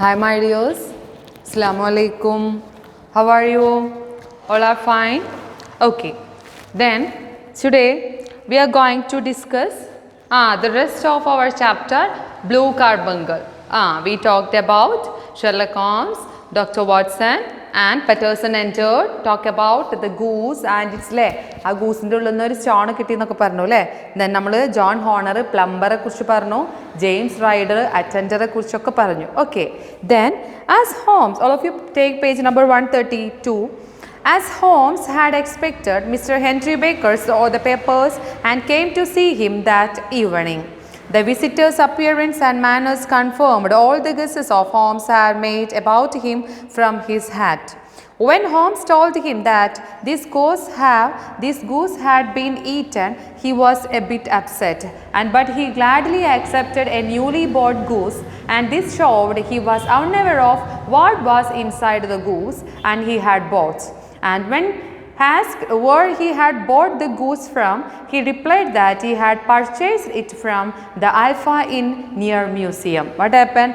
Hi my dears, Assalamu alaikum. How are you? All are fine? Okay. Then today we are going to discuss the rest of our chapter Blue Carbuncle. We talked about Sherlock Holmes, Dr. Watson and Patterson entered, talk about the goose and its leg. ആ ഗൂസിൻ്റെ ഉള്ളിൽ നിന്ന് ഒരു stone കിട്ടിയെന്നൊക്കെ പറഞ്ഞു അല്ലേ. Then നമ്മൾ John honour പ്ലംബറെ കുറിച്ച് പറഞ്ഞു, James rider അറ്റൻഡറെ കുറിച്ചൊക്കെ പറഞ്ഞു. Okay. Then as Holmes, all of you take page number 132. As Holmes had expected, Mr. Henry Baker saw the papers and came to see him that evening. The visitor's appearance and manners confirmed all the guesses of Holmes had made about him from his hat. When Holmes told him that this goose had been eaten, he was a bit upset, but he gladly accepted a newly bought goose, and this showed he was unaware of what was inside the goose and he had bought. And when asked where he had bought the goose from, he replied that he had purchased it from the Alpha Inn near museum. What happened?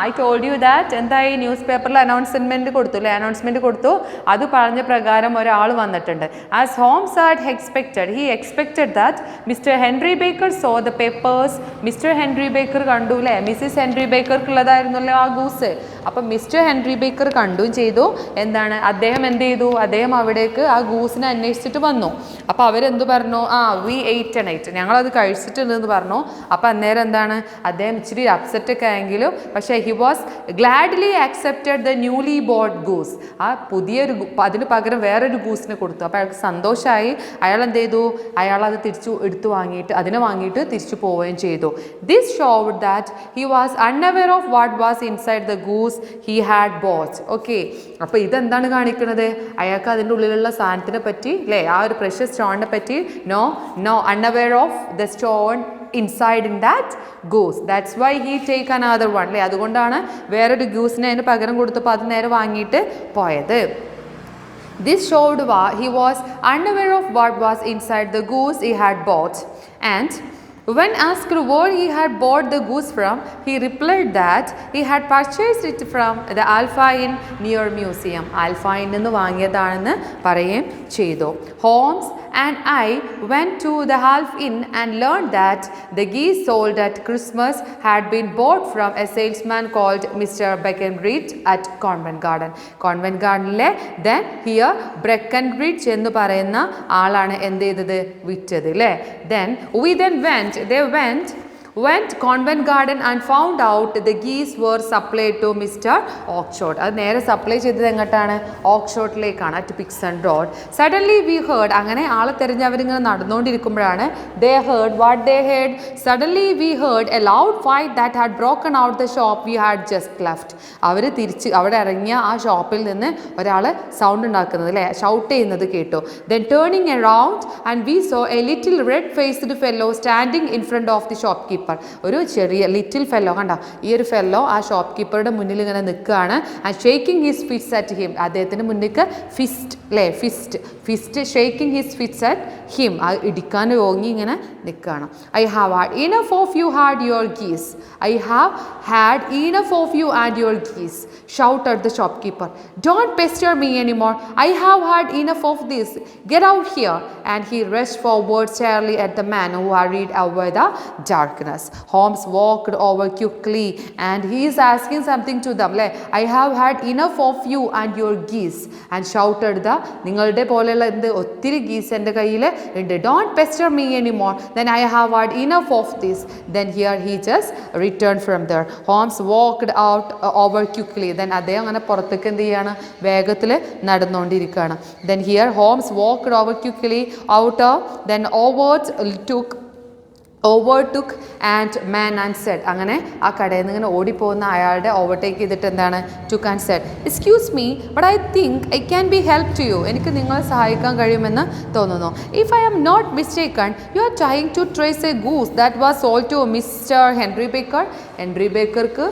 I told you that എന്തായി ന്യൂസ്പേപ്പറിൽ announcement കൊടുത്തു അത് പറഞ്ഞ പ്രകാരം ഒരാൾ വന്നിട്ടുണ്ട്. As Holmes had expected, he expected that Mr. Henry Baker saw the papers. Mr. Henry Baker കണ്ടു അല്ലേ, Mrs Henry ബേക്കർക്കുള്ളതായിരുന്നല്ലോ ആ ഗൂസ്. അപ്പം മിസ്റ്റർ ഹെൻറി ബേക്കർ കണ്ടും ചെയ്തു. എന്താണ് അദ്ദേഹം എന്ത് ചെയ്തു? അദ്ദേഹം അവിടേക്ക് ആ ഗൂസിനെ അന്വേഷിച്ചിട്ട് വന്നു. അപ്പോൾ അവരെന്ത് പറഞ്ഞു? വി എയ്റ്റ് ആൻഡ് എയ്റ്റ്, ഞങ്ങളത് കഴിച്ചിട്ടുണ്ടെന്ന് പറഞ്ഞു. അപ്പോൾ അന്നേരം എന്താണ്, അദ്ദേഹം ഇച്ചിരി അപ്സെറ്റ് ഒക്കെ ആയെങ്കിലും പക്ഷേ he was gladly accepted the newly bought goose. ആ പുതിയൊരു അതിന് പകരം വേറൊരു ഗൂസിനെ കൊടുത്തു. അപ്പോൾ അയാൾക്ക് സന്തോഷമായി. അയാൾ എന്ത് ചെയ്തു? അയാൾ അത് അതിനെ വാങ്ങിയിട്ട് തിരിച്ചു പോവുകയും ചെയ്തു. This showed that he was unaware of what was inside the goose he had bought. Okay. അപ്പോൾ ഇതെന്താണ് കാണിക്കുന്നത്? അയാൾക്ക് അതിൻ്റെ ഉള്ളിലുള്ള സാധനത്തിനെ പറ്റി അല്ലേ, ആ ഒരു പ്രഷ്യസ് സ്റ്റോണിനെ പറ്റി no unaware of the stone inside in that goose. That's why he take another one അല്ലേ. അതുകൊണ്ടാണ് വേറൊരു ഗൂസിനെ അതിന് പകരം കൊടുത്തപ്പോൾ അത് നേരെ വാങ്ങിയിട്ട് പോയത്. This showed he was unaware of what was inside the goose he had bought. And when asked where he had bought the goose from, he replied that he had purchased it from the Alpha Inn near museum. Alpha Inn എന്ന് വാങ്ങിയതാണെന്ന് പറയുകയും ചെയ്തു. Holmes and I went to the Alpha Inn and learned that the geese sold at Christmas had been bought from a salesman called Mr. Breckenridge at Covent Garden. Covent Gardenലെ then here Breckenridge എന്ന് പറയുന്ന ആളാണ് എന്ത് ചെയ്തത്? വിറ്റത് അല്ലേ. Then they went Covent Garden and found out the geese were supplied to Mr. Oxford. അത് നേരെ supply ചെയ്തത് എങ്ങോട്ടാണ്? ഓക്സ്ഫോർഡിലേക്കാണ്, at Pixon road. Suddenly we heard, അങ്ങനെ ആളെ തിരഞ്ഞ് അവരിങ്ങനെ നടന്നുകൊണ്ടിരിക്കുമ്പോഴാണ് suddenly we heard a loud fight that had broken out the shop we had just left. അവർ അവിടെ ഇറങ്ങിയ ആ ഷോപ്പിൽ നിന്ന് ഒരാൾ സൗണ്ട് ഉണ്ടാക്കുന്നത് അല്ലേ, ഷൗട്ട് ചെയ്യുന്നത് കേട്ടു. Then turning around and we saw a little red faced fellow standing in front of the shopkeeper. ഒരു ചെറിയ ലിറ്റിൽ ഫെല്ലോ കണ്ട, ഈ ഒരു ഫെല്ലോ ആ ഷോപ്പ് കീപ്പറുടെ മുന്നിൽ ഇങ്ങനെ നിൽക്കുകയാണ്. And shaking his fists at him, അദ്ദേഹത്തിൻ്റെ മുന്നിലേക്ക് ഫിസ്റ്റ് അല്ലേ, fist shaking his fists at him, ആ ഇടിക്കാൻ ഓങ്ങി ഇങ്ങനെ നിൽക്കുകയാണ്. I have had enough of you had your geese, I have had enough of you and your geese, shouted the shopkeeper. Don't pester me anymore. I have had enough of this. Get out here. And he rushed forward steadily at the man who hurried over the darkness. Holmes walked over quickly and he is asking something to them. I have had enough of you and your geese. And shouted the നിങ്ങളുടെ പോലെയുള്ള ഒത്തിരി ഗീസ് എൻ്റെ കയ്യിൽ ഉണ്ട്. Don't pester me anymore. Then I have had enough of this. Then here he just returned from there. Holmes walked out over quickly. Then അദ്ദേഹം അങ്ങനെ പുറത്തേക്ക് എന്ത് ചെയ്യാണ്? വേഗത്തിൽ നടന്നുകൊണ്ടിരിക്കുകയാണ്. Then here Holmes walked over quickly out, then overtook and man and said, അങ്ങനെ ആ കടയിൽ നിന്ന് ഇങ്ങനെ ഓടിപ്പോകുന്ന അയാളുടെ ഓവർടേക്ക് ചെയ്തിട്ട് എന്താണ്? took and said, excuse me, but I think I can be help to you. എനിക്ക് നിങ്ങളെ സഹായിക്കാൻ കഴിയുമെന്ന് തോന്നുന്നു. If I am not mistaken, you are trying to trace a goose that was sold to Mr. Henry Baker. Henry ബേക്കർക്ക്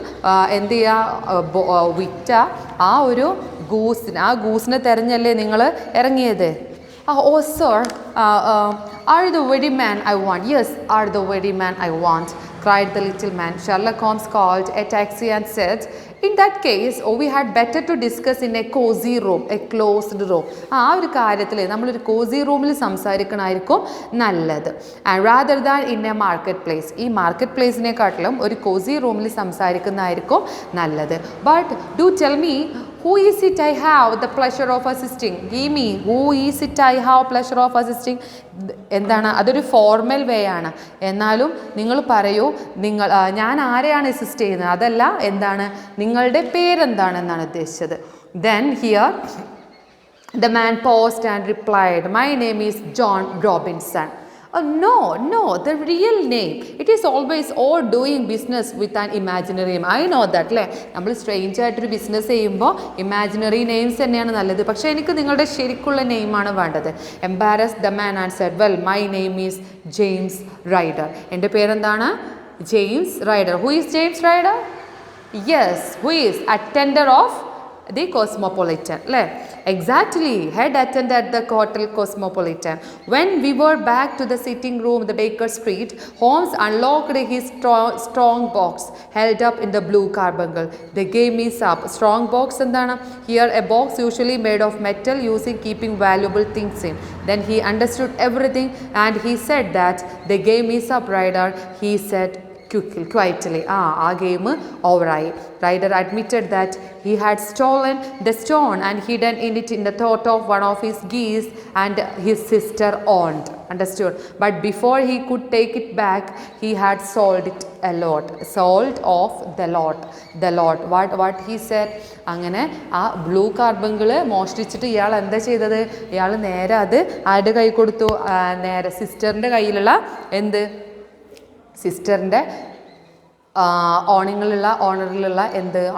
എന്ത് ചെയ്യുക? വിറ്റ ആ ഒരു ഗൂസിനെ തെരഞ്ഞല്ലേ നിങ്ങൾ ഇറങ്ങിയത്? Oh sir, are the very man I want. Yes, are the very man I want. cried the little man. Sherlock Holmes called a taxi and said, in that case, we had better to discuss in a cozy room, a closed room. ആ ഒരു കാര്യത്തിൽ നമ്മളൊരു കോസി റൂമിൽ സംസാരിക്കണമായിരിക്കും നല്ലത്. And rather than in A market place. ഈ market പ്ലേസിനെക്കാട്ടിലും ഒരു കോസി റൂമിൽ സംസാരിക്കുന്നതായിരിക്കും നല്ലത്. But do tell me, who is it I have the pleasure of assisting? Give me, who is it I have pleasure of assisting? എന്താണ്, അതൊരു formal വേ ആണ്. എന്നാലും നിങ്ങൾ പറയൂ, ഞാൻ ആരെയാണ് അസിസ്റ്റ് ചെയ്യുന്നത്, അതല്ല, എന്താണ് നിങ്ങളുടെ പേരെന്താണെന്നാണ് ഉദ്ദേശിച്ചത്. Then here the man paused and replied, my name is John Robinson. Oh, no, the real name. It is always all doing business with an imaginary name. I know that, അല്ലേ? നമ്മൾ strange ആയിട്ടൊരു business ചെയ്യുമ്പോൾ imaginary names തന്നെയാണ് നല്ലത്. പക്ഷേ എനിക്ക് നിങ്ങളുടെ ശരിക്കുള്ള നെയിമാണ് വേണ്ടത്. Embarrassed the man and said, well my name is James Rider. എൻ്റെ പേരെന്താണ്? James Rider. Who is James Rider? Yes, who is attender of the Cosmopolitan. Exactly, head attendant at the hotel Cosmopolitan. When we were back to the sitting room, the Baker Street, Holmes unlocked his strong box held up in the blue carbuncle. They gave me some strong box endana. Here a box usually made of metal using keeping valuable things in. Then he understood everything and he said that they gave me some rider. He said quietly. ആ game ഓവറായി. Ryder admitted that he had stolen the stone and hidden in it in the thought of one of his geese and his sister owned. Understood? But before he could take it back, he had sold it a lot. Sold off the lot. What he said? അങ്ങനെ ആ blue കാർബങ്കിള് മോഷ്ടിച്ചിട്ട് ഇയാൾ എന്താ ചെയ്തത്? ഇയാൾ നേരെ അത് ആരുടെ കൈ കൊടുത്തു? നേരെ സിസ്റ്ററിൻ്റെ കയ്യിലുള്ള സിസ്റ്ററിൻ്റെ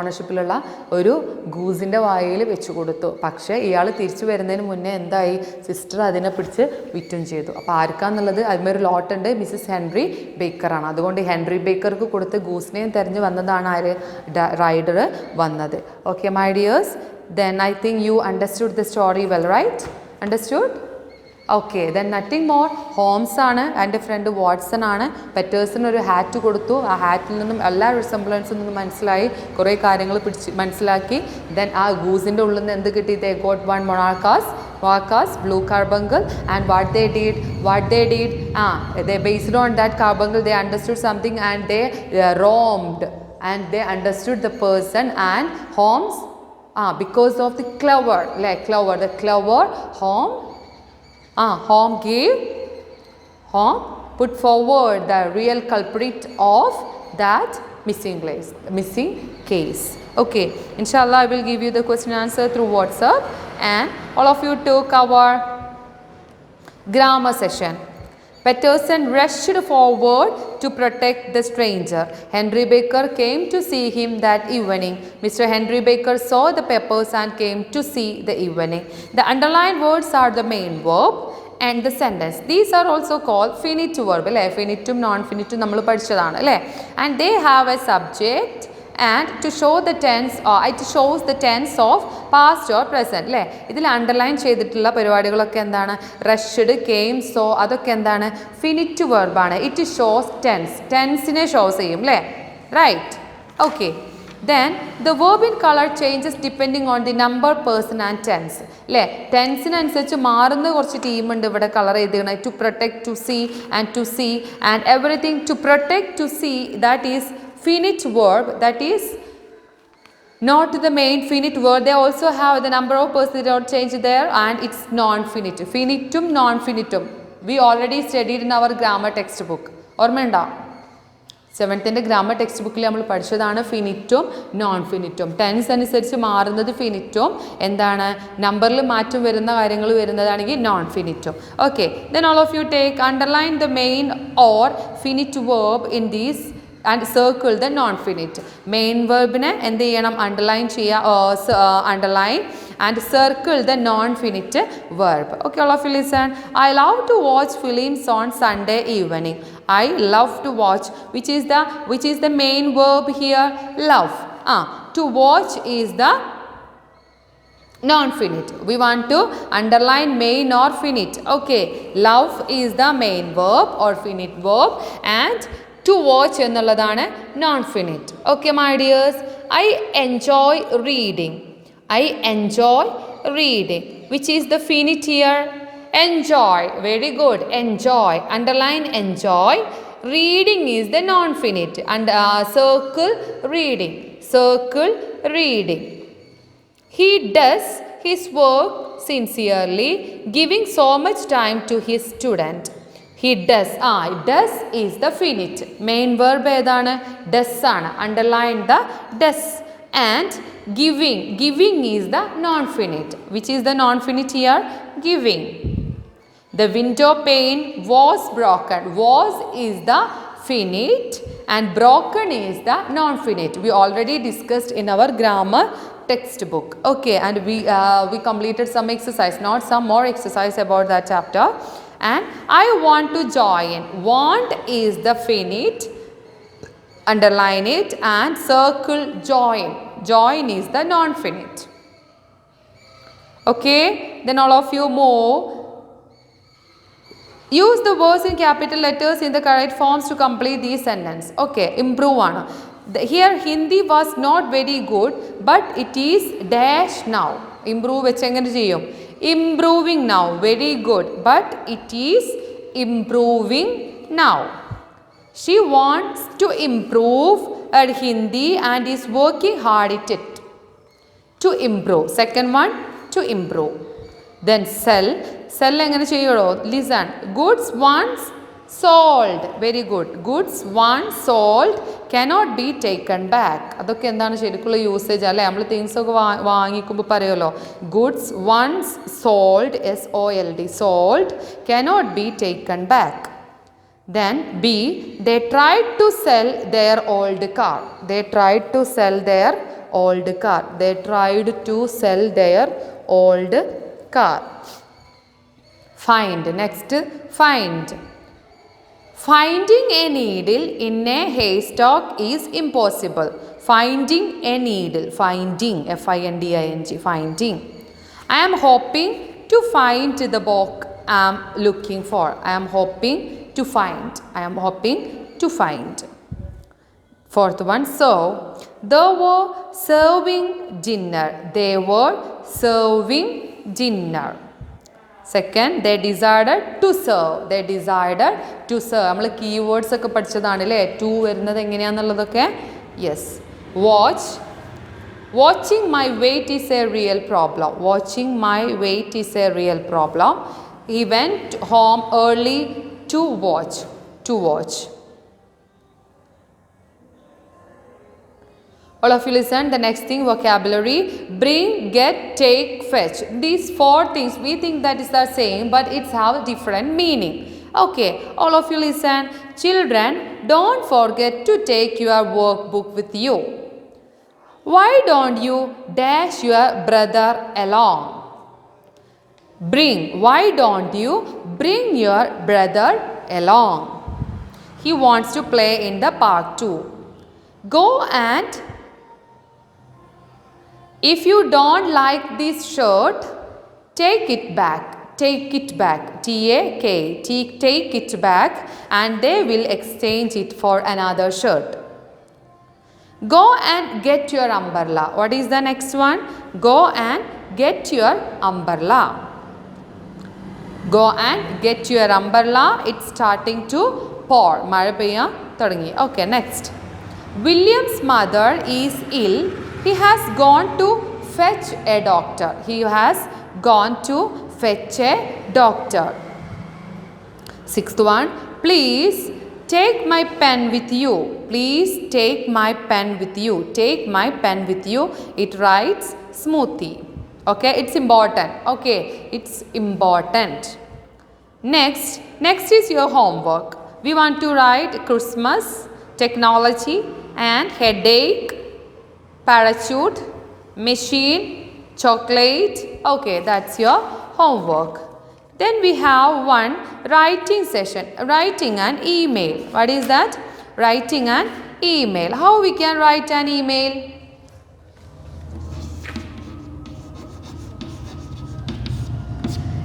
ഓണർഷിപ്പിലുള്ള ഒരു ഗൂസിൻ്റെ വായിൽ വെച്ച് കൊടുത്തു. പക്ഷേ ഇയാൾ തിരിച്ചു വരുന്നതിന് മുന്നേ എന്തായി? സിസ്റ്റർ അതിനെ പിടിച്ച് വിറ്റും ചെയ്തു. അപ്പോൾ ആർക്കാന്നുള്ളത് അതിന്മേൽ ഒരു ലോട്ടുണ്ട്, മിസ്സിസ് ഹെൻറി ബേക്കറാണ്. അതുകൊണ്ട് ഹെൻറി ബേക്കർക്ക് കൊടുത്ത് ഗൂസിനെയും തിരഞ്ഞ് വന്നതാണ് ആര്? റൈഡർ വന്നത്. Okay my dears, then I think you understood the story well, right? Understood? Okay, then nothing more. Holmes ആണ്, എൻ്റെ ഫ്രണ്ട് വാട്സൺ ആണ്. പെറ്റേഴ്സിന് ഒരു ഹാറ്റ് കൊടുത്തു. ആ ഹാറ്റിൽ നിന്നും എല്ലാ റിസംബ്ലൻസിൽ നിന്നും മനസ്സിലായി, കുറേ കാര്യങ്ങൾ മനസ്സിലാക്കി. ദെൻ ആ ഗൂസിൻ്റെ ഉള്ളിൽ നിന്ന് എന്ത് കിട്ടി? They got one Marcus, blue carbuncle, and what they did, they based on that carbuncle, they understood something and they roamed and they understood the person. And Holmes, because of the clever, Holmes put forward the real culprit of that missing case. Okay, inshallah I will give you the question answer through WhatsApp, and all of you took our grammar session. Patterson rushed forward to protect the stranger. Henry Baker came to see him that evening. Mr. Henry Baker saw the papers and came to see the evening. The underlined words are the main verb and the sentence. These are also called finite verb. Finitum, non-finitum നമ്മൾ പഠിച്ചതാണ് അല്ലേ? And they have a subject and to show the tense, it shows the tense of past or present അല്ലേ? ഇതിൽ underline ചെയ്തിട്ടുള്ള പരിപാടികളൊക്കെ എന്താണ്? Rushed, came, so, അതൊക്കെ എന്താണ്? ഫിനിറ്റ് വെർബാണ്. ഇറ്റ് ഷോസ് ടെൻസിനെ ഷോസ് ചെയ്യും അല്ലേ? Right. Okay, then the verb in color changes depending on the number, person and tense അല്ലേ? ടെൻസിനനുസരിച്ച് മാറുന്ന കുറച്ച് ടീമുണ്ട് ഇവിടെ കളർ ചെയ്തിരിക്കുന്നത്. To protect, to see and everything. To protect, to see, that is finite verb, that is not the main finite verb. They also have the number of persons, they don't change there, and it's non-finite. Finitum, non-finitum, we already studied in our grammar textbook. ഓർമ്മയുണ്ടോ? 7th grammar text ബുക്കിൽ നമ്മൾ പഠിച്ചതാണ് ഫിനിറ്റും non ഫിനിറ്റും. Tense അനുസരിച്ച് മാറുന്നത് ഫിനിറ്റും, എന്താണ് നമ്പറിൽ മാറ്റം വരുന്ന കാര്യങ്ങൾ വരുന്നതാണെങ്കിൽ നോൺ ഫിനിറ്റും. Okay, then all of you take underline the main or finite verb in these and circle the non finite. Main വേർബിനെ എന്ത് ചെയ്യണം? അണ്ടർലൈൻ ചെയ്യുക, underline and circle the non-finite verb. Okay, all of you listen. I love to watch films on Sunday evening. I love to watch, which is the main verb here? Love. To watch is the non-finite. We want to underline main or finite. Okay, love is the main verb or finite verb, and To watch എന്നുള്ളതാണ് non-finite. Okay, my dears. I enjoy reading. I enjoy reading. Which is the finite here? Enjoy. Very good. Enjoy. Underline enjoy. Reading is the non-finite. And circle reading. Circle reading. He does his work sincerely, giving so much time to his student. He does. Does is the finite. Main verb ഏതാണ്? Does ആണ്. Underline the does. And giving. Giving is the non-finite. Which is the non-finite here? Giving. The window pane was broken. Was is the finite and broken is the non-finite. We already discussed in our grammar textbook. Okay, and we completed some exercise, not some more exercise about that chapter. And I want to join. Want is the finite. Underline it and circle join. Join is the non-finite. Okay, then all of you move. Use the words in capital letters in the correct forms to complete these sentence. Okay, improve on. Here Hindi was not very good, but it is dash now. Improve വെച്ചെങ്ങനെ ചെയ്യും? Improving now. Very good, but it is improving now. She wants to improve her Hindi and is working hard at it. To improve. Second one, to improve. Then sell. Sell എങ്ങനെ ചെയ്യണോ? Listen. Goods once sold. Very good. Goods once sold cannot be taken back. അതൊക്കെ എന്താണ് ശരിക്കുള്ള usage അല്ലേ? നമ്മൾ things ഒക്കെ വാങ്ങിക്കുമ്പോൾ പറയുമല്ലോ. Goods once sold, SOLD, sold cannot be taken back. Then B, they tried to sell their old car. They tried to sell their old car. They tried to sell their old car. Find. Next, find. Finding a needle in a haystack is impossible. Finding a needle. Finding. Finding. Finding. I am hoping to find the book I am looking for. I am hoping to find. I am hoping to find. Fourth one, serve. They were serving dinner. They were serving dinner. Second, they decided to serve. They decided to serve. നമ്മൾ keywords ഒക്കെ പഠിച്ചതാണല്ലേ to വരുന്നത് എങ്ങനെയാണെന്നുള്ളതൊക്കെ. Yes. Watch. Watching my weight is a real problem. Watching my weight is a real problem. He went home early to watch. To watch. All of you listen. The next thing, vocabulary. Bring, get, take, fetch. These four things we think that is the same, but it's have different meaning. Okay, all of you listen. Children, don't forget to take your workbook with you. Why don't you dash your brother along? Bring. Why don't you bring your brother along? He wants to play in the park too. Go and if you don't like this shirt, take it back. Take it back. TAK. Take it back and they will exchange it for another shirt. Go and get your umbrella. What is the next one? Go and get your umbrella. Go and get your umbrella. It's starting to pour. മഴ പെയ്യാൻ തുടങ്ങി. Okay, next. William's mother is ill. He has gone to fetch a doctor. He has gone to fetch a doctor. Sixth one. Please take my pen with you. Please take my pen with you. Take my pen with you. It writes smoothie. Okay, it's important. Okay, it's important. Next is your homework. We want to write Christmas, technology and headache, parachute, machine, chocolate. Okay, that's your homework. Then we have one writing session, writing an email. What is that? Writing an email. How we can write an email?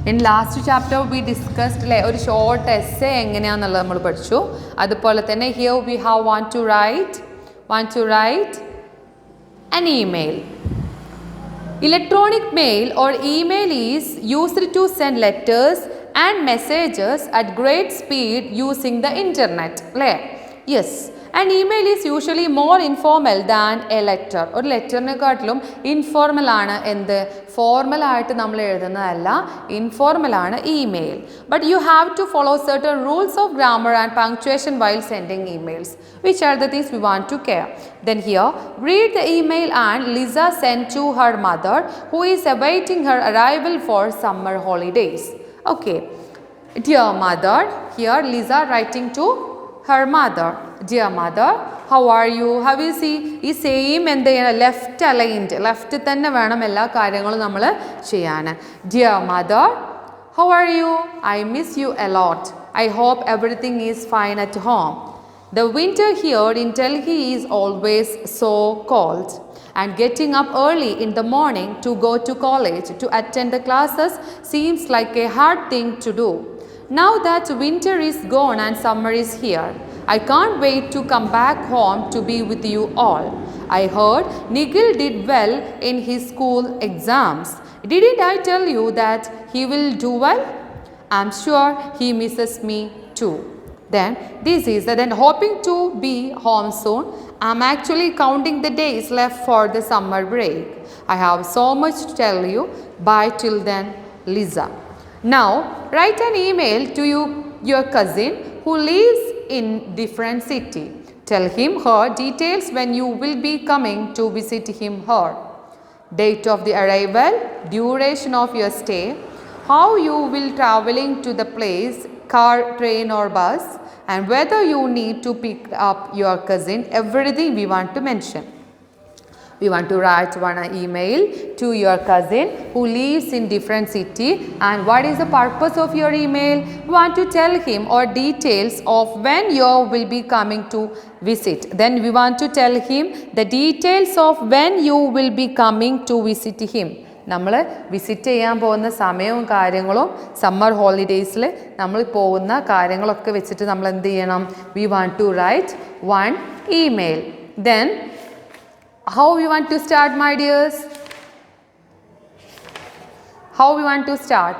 In last chapter we discussed ഒരു short essay എങ്ങനെയാണെന്നുള്ളത് നമ്മൾ പഠിച്ചു. അതുപോലെ തന്നെ here we have want to write an email. Electronic mail or email is used to send letters and messages at great speed using the internet. Yes. An email is usually more informal than a letter. ഒരു ലെറ്ററിനെക്കാട്ടിലും informal ആണ് എന്ത്, formal ആയിട്ട് നമ്മൾ എഴുതുന്നതല്ല, informal ആണ് email. But you have to follow certain rules of grammar and punctuation while sending emails. Which are the things we want to care? Then here, read the email and Lisa sent to her mother who is awaiting her arrival for summer holidays. Okay. Dear mother, here Lisa writing to her mother. Dear mother, how are you? Have you see ഈ same എന്ത് ചെയ്യണം, left aligned, left തന്നെ വേണം എല്ലാ കാര്യങ്ങളും നമ്മൾ ചെയ്യാൻ. Dear mother, how are you? I miss you a lot. I hope everything is fine at home. The winter here in Delhi is always so cold, and getting up early in the morning to go to college to attend the classes seems like a hard thing to do. Now that winter is gone and summer is here, I can't wait to come back home to be with you all. I heard Nigel did well in his school exams. Didn't I tell you that he will do well? I'm sure he misses me too. Then hoping to be home soon. I'm actually counting the days left for the summer break. I have so much to tell you. Bye till then, Lisa. Now, write an email to your cousin who lives in different city. Tell him her details when you will be coming to visit him her. Date of the arrival, duration of your stay, how you will traveling to the place, car, train or bus, and whether you need to pick up your cousin, everything we want to mention. We want to write one email to your cousin who lives in different city, and what is the purpose of your email? We want to tell him or details of when you will be coming to visit. Then we want to tell him the details of when you will be coming to visit him. നമ്മൾ visit ചെയ്യാൻ പോകുന്ന സമയവും കാര്യങ്ങളും summer ഹോളിഡേയ്സിൽ നമ്മൾ പോകുന്ന കാര്യങ്ങളൊക്കെ വെച്ചിട്ട് നമ്മൾ എന്ത് ചെയ്യണം? We want to write one email. Then how we want to start, my dears? How we want to start?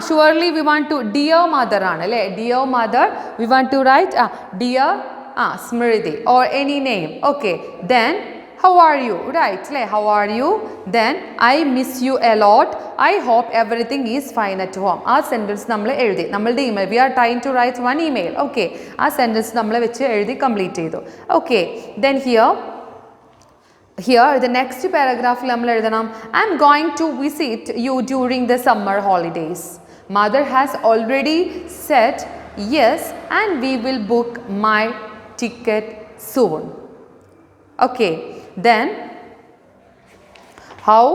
Surely we want to dear mother aanu, dear mother we want to write dear Smriti or any name. Okay, then how are you? Right, how are you? Then I miss you a lot. I hope everything is fine at home. Our sentence നമ്മൾ എഴുതി, നമ്മളുടെ email, we are trying to write one email. Okay, ആ sentence നമ്മൾ വെച്ച് എഴുതി complete ചെയ്തു. Okay, then here the next paragraph നമ്മൾ എഴുതണം, I'm going to visit you during the summer holidays. Mother has already said yes and we will book my ticket soon. Okay, then how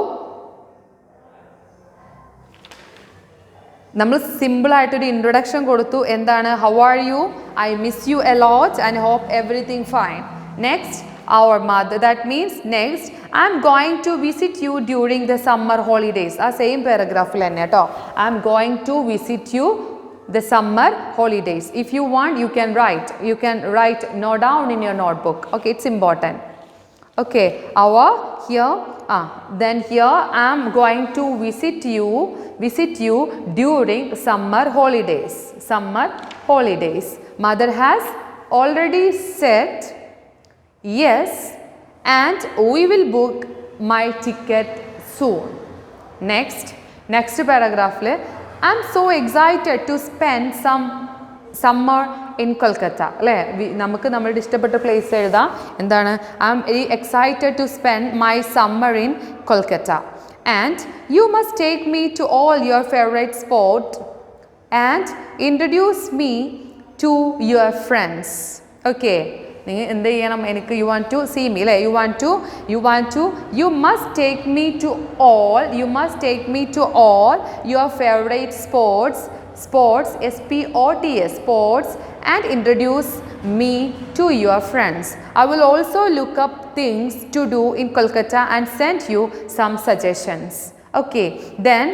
നമ്മൾ simple ആയിട്ടൊരു introduction കൊടുത്തു. എന്താണ്? How are you? I miss you a lot and hope everything fine. Next our mother, that means next I am going to visit you during the summer holidays. ആ same പാരഗ്രാഫിൽ തന്നെ കേട്ടോ. I am going to visit you the summer holidays. If you want you can write note down in your notebook. Okay, it's important. Okay, then here I am going to visit you during summer holidays. Mother has already said yes and we will book my ticket soon. Next paragraph le, I am so excited to spend some summer in Kolkata. നമുക്ക് നമ്മുടെ ഇഷ്ടപ്പെട്ട place എഴുതാം. എന്താണ്? I am very excited to spend my summer in Kolkata. And you must take me to all your favorite sport and introduce me to your friends. Okay, എന്ത് ചെയ്യണം? എനിക്ക് you want to see me, you must take me to all your favorite sports, sports and introduce me to your friends. I will also look up things to do in Kolkata and send you some suggestions. Okay, then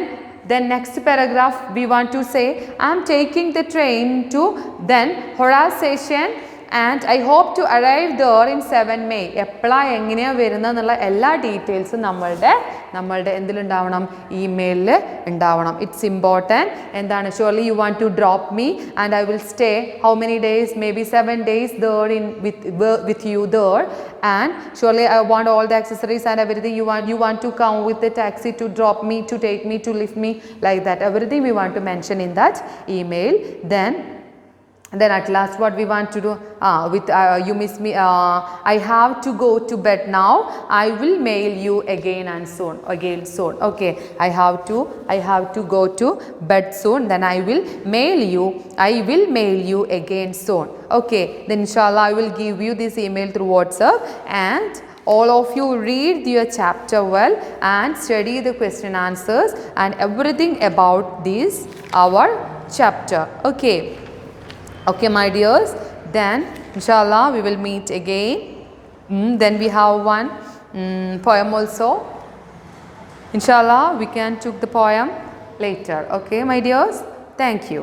next paragraph we want to say, I am taking the train to then Hora station and I hope to arrive there in 7 May. എപ്പോഴാണ് എങ്ങനെയാണ് വരുന്നത് എന്നുള്ള എല്ലാ ഡീറ്റെയിൽസും നമ്മളുടെ എന്തിലുണ്ടാവണം, ഇമെയിലിൽ ഉണ്ടാവണം. It's important. എന്താണ്, surely you want to drop me and I will stay how many days, maybe 7 days there with you there, and surely I want all the accessories and everything. You want to come with the taxi to drop me, to take me, to lift me, like that. Everything we want to mention in that email. Then at last what we want to do, you miss me, I have to go to bed now, I will mail you again soon. Okay, I have to go to bed soon, then I will mail you again soon. Okay, then inshallah I will give you this email through WhatsApp, and all of you read your chapter well and study the question answers and everything about this our chapter. Okay, my dears, then inshallah we will meet again. Then we have one poem also. Inshallah we can take the poem later. Okay, my dears, thank you.